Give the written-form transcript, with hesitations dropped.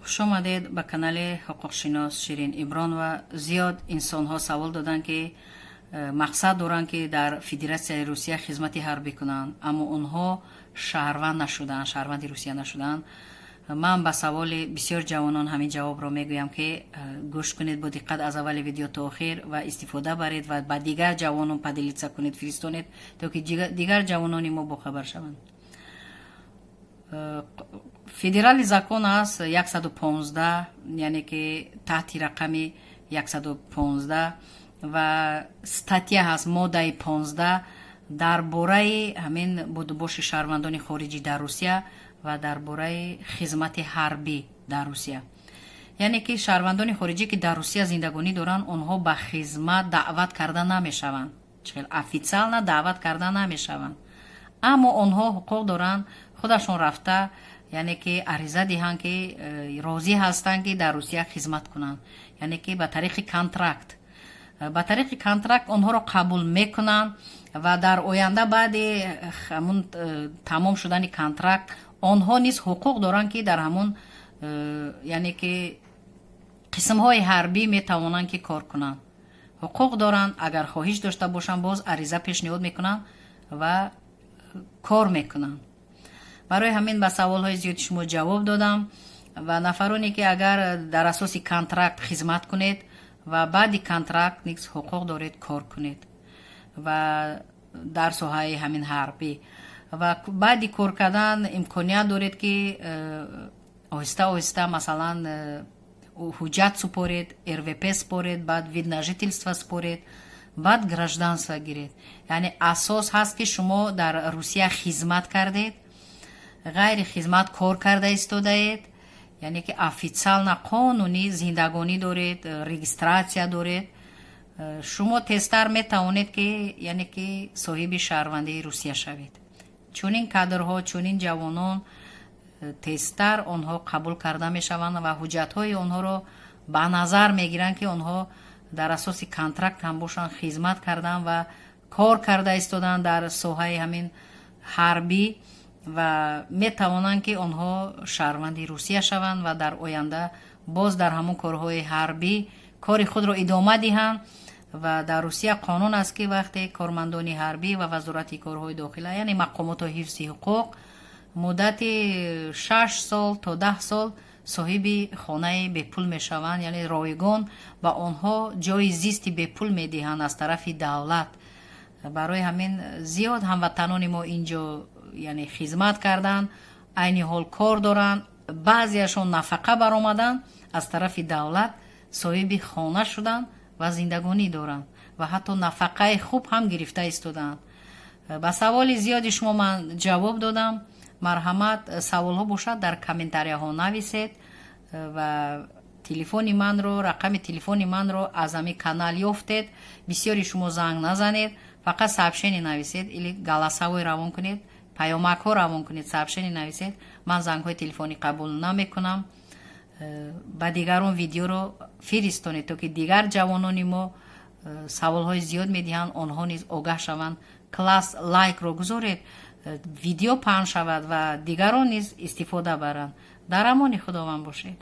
خوش آمدید به کانال حقوقشناس شیرین ابران و زیاد انسان ها سوال دادن که مقصد دارن که در فدراسیون روسیه خدمت حربی کنند اما اونها شهروند نشدن، شهروند روسیه نشدن. من به سوال بسیار جوانان همین جواب را میگویم که گوش کنید با دقت از اول ویدیو تا آخر و استفاده برید و با دیگر جوانان پدیلیتسا کنید، فرستونید تا که دیگر جوانان ما با خبر شوند. فدرال закон است 115 یعنی که تحت رقم 115 و статья هست ماده 15 درباره همین بودباش شهروندان خارجی در روسیه و درباره خدمت حربی در روسیه. یعنی که شهروندان خارجی که در روسیه زندگانی دارن اونها به خدمت دعوت کرده نمیشوند، چون افیциال نه دعوت کرده نمیشوند، اما اونها حقوق دارن خودشون رفته یعنی که عریضه دهند که راضی هستند که در روسیه خدمت کنند، یعنی که به طریق کانترکت اونها رو قبول میکنن و در آینده بعد همون تمام شدن کانترکت اونها نیز حقوق دارن که در همون یعنی که قسم های حربی میتوانند که کار کنند. حقوق دارن، اگر خواهش داشته باشن باز عریضه پیشنهاد میکنن و کار میکنن. برای همین به سوال های زیاد شما جواب دادم و نفرانی که اگر در اساس کانترکت خدمت کنید و بعد کانترکت نیز حقوق دارید کار کنید و در ساحه همین حربی و بعد کار کردن امکانیت دارید که آهسته آهسته مثلا حجت سپارید، РВП سپارید، بعد вид на жительство سپارید، بعد гражданство گیرید. یعنی اساس هست که شما در روسیه خدمت کردید، غیر خدمت کار کرده ایستاده اید، یعنی که افیциال نه قانونی زندگانی دارید، رجیستراسیا دارید، شما تستر میتوانید که یعنی که صاحب شهروندی روسیه شوید. چون این کادرها، چون این جوانان تستر آنها قبول کرده میشوند و حجت های آنها رو به نظر میگیرن که آنها در اساس کانترکت هم باشن خدمت کردن و کار کرده ایستادن در ساحه همین حربی و میتوانند که آنها شهروند روسیه شوند و در آینده باز در همون کارهای حربی کار خود را ادامه دهند. و در روسیه قانون است که وقتی کارمندان حربی و وزارت کارهای داخله یعنی مقامات حفظ حقوق مدت 6 سال تا 10 سال صاحب خانه به پول میشوند، یعنی رایگان و آنها جای زیستی به پول میدهند از طرف دولت. برای همین زیاد هموطنان ما اینجا یعنی خدمت کردن، عین حال کار دارن، بعضیشون نفقه برآمدن از طرف دولت، صاحب خانه شدن و زندگانی دارن و حتی نفقه خوب هم گرفته ایستادن. با سوال زیادی شما من جواب دادم. مرحمت سوال ها باشد در کامنتاری ها نویسید و تلفن من رو، رقم تلفن من رو از همین کانال یافتید. بسیاری شما زنگ نزنید، فقط сообщение نویسید، или голосовой روان کنید، پیامک ها روان کنید، сообщение نویسید. من زنگ های تلفنی قبول نمیکنم. با دیگران ویدیو رو فرستونید تا که دیگر جوانان ما سوال های زیاد میدهند، آنها نیز آگاه شوند. کلاس لایک رو گذارید، ویدیو پخش شود و دیگران نیز استفاده برند. در امان خداوند باشید.